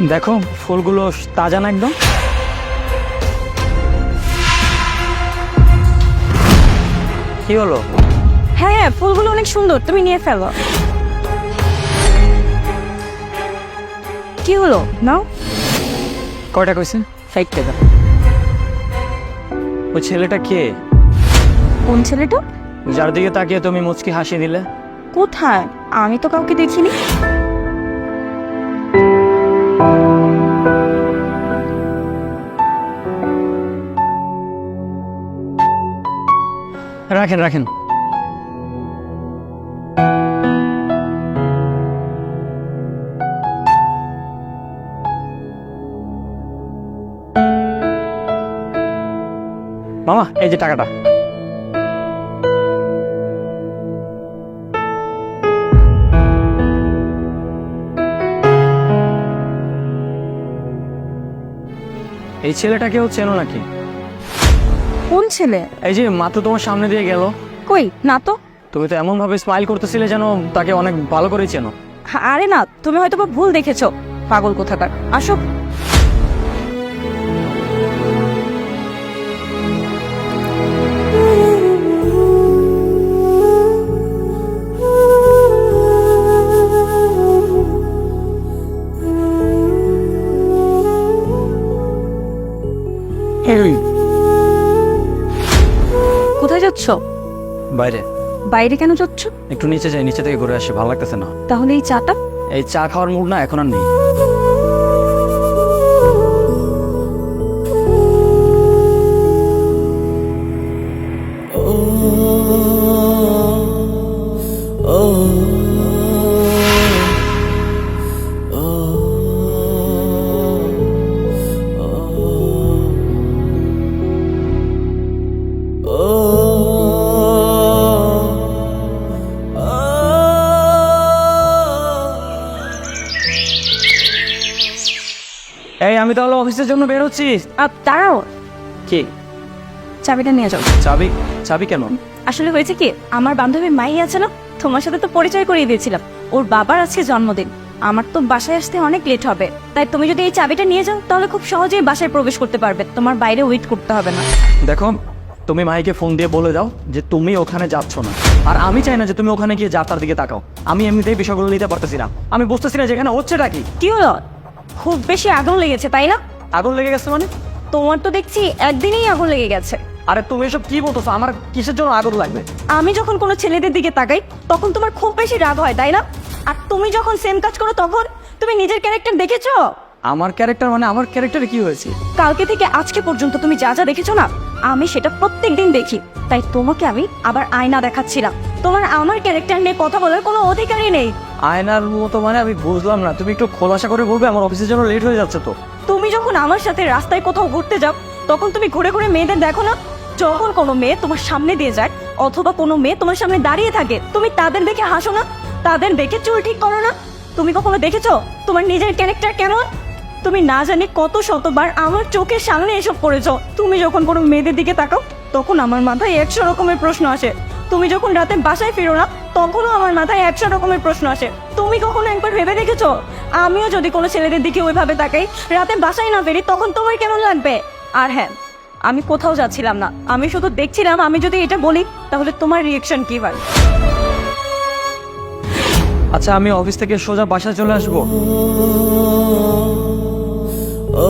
দেখো ফুলগুলো তাজা না একদম। কি হলো? হ্যাঁ হ্যাঁ, ফুলগুলো অনেক সুন্দর, তুমি নিয়ে ফেলো। কি হলো নাও। কয়টা কইছে? 60 টাকা। ওই ছেলেটা কে? কোন ছেলেটা? যার দিকে তাকিয়ে তুমি মুচকি হাসি দিলে? কোথায়? আমি তো কাউকে দেখিনি। রাখেন রাখেন। মামা এই যে টাকাটা। এই ছেলেটাকেও চেনো নাকি? কোন ছেলে? এই যে মাত্র তোমার সামনে দিয়ে গেল। কই না তো। তুমি তো এমন ভাবে স্মাইল করতেছিলে যেন তাকে অনেক ভালো করে চেনো। আরে না, তুমি হয়তো বা ভুল দেখেছো, পাগল কোথাকার। আসো। কোথায় যাচ্ছ? বাইরে। বাইরে কেন যাচ্ছ? একটু নিচে যাই, নিচে থেকে ঘুরে আসি, ভালো লাগতেছে না। তাহলে এই চাটা? এই চা খাওয়ার মুড না এখন আর নেই। এই আমি তাহলে অফিসের জন্য বের হচ্ছি। দাঁড়াও, কি? চাবিটা নিয়ে যাও। চাবি? চাবি কেন? আসলে হয়েছে কি, আমার বান্ধবী মাই আছে না, তোমার সাথে তো পরিচয় করিয়ে দিয়েছিলাম। ওর বাবার আজকে জন্মদিন, আমার তো বাসায় আসতে অনেক লেট হবে। তাই তুমি যদি এই চাবিটা নিয়ে যাও তাহলে খুব সহজেই বাসায় প্রবেশ করতে পারবে, তোমার বাইরে ওয়েট করতে হবে না। দেখো তুমি মাইকে ফোন দিয়ে বলে দাও যে তুমি ওখানে যাচ্ছ না। আর আমি চাই না যে তুমি ওখানে গিয়ে যাত্রার দিকে তাকাও। আমি এমনিতেই বিষয়গুলো নিতে পারতেছি না। আমি বুঝতেছি না যেখানে হচ্ছেটা কি। কি হলো? খুব বেশি আগুন লেগেছে তাই না? আগুন লেগে গেছে মানে? তোমার তো দেখছি একদিনেই আগুন লেগে গেছে। আরে তুমি এসব কি বলতেছো? আমার কিসের জন্য আগুন লাগবে? আমি যখন কোনো ছেলেদের দিকে তাকাই তখন তোমার খুব বেশি রাগ হয় তাই না? আর তুমি যখন সেম কাজ করো তখন তুমি নিজের ক্যারেক্টার দেখেছো? আমার ক্যারেক্টার মানে? আমার ক্যারেক্টারে কি হয়েছে? কালকে থেকে আজকে পর্যন্ত তুমি যা যা দেখেছো না, আমি সেটা প্রত্যেকদিন দেখি। তাই তোমাকে আমি আবার আয়না দেখাচ্ছিলাম। তোমার আমার ক্যারেক্টার নিয়ে কথা বলার কোনো অধিকারই নেই। আয়নার মতো মানে? আমি বুঝলাম না, তুমি একটু খোলাসা করে বলবে? আমার অফিসের জন্য লেট হয়ে যাচ্ছে তো। তুমি যখন আমার সাথে রাস্তায় কোথাও ঘুরতে যাও তখন তুমি ঘুরে ঘুরে মেয়েদের দেখো না? যখন কোনো মেয়ে তোমার সামনে দিয়ে যায় অথবা কোনো মেয়ে তোমার সামনে দাঁড়িয়ে থাকে, তুমি তাদের দেখে হাসো না? তাদের দেখে চুল ঠিক করো না? তুমি কখনো দেখেছো তোমার নিজের ক্যারেক্টার কেমন? তুমি না জানি কত শতবার আমার চোখের সামনে এসব করেছো। তুমি যখন কোনো মেয়েদের দিকে তাকাও তখন আমার মাথায় 100 রকমের প্রশ্ন আসে। তুমি যখন রাতে বাসায় ফিরো না তখনও আমার মাথায় 100 রকমের প্রশ্ন আসে। তুমি কখনো একবার ভেবে দেখেছো আমিও যদি কোনো ছেলেদের দিকে ওইভাবে তাকাই, রাতে বাসায় না ফেরি, তখন তোমার কেমন লাগবে? আর হ্যাঁ, আমি কোথাও যাচ্ছিলাম না, আমি শুধু দেখছিলাম আমি যদি এটা বলি তাহলে তোমার রিয়েকশন কি হয়। আচ্ছা আমি অফিস থেকে সোজা বাসায় চলে আসবো।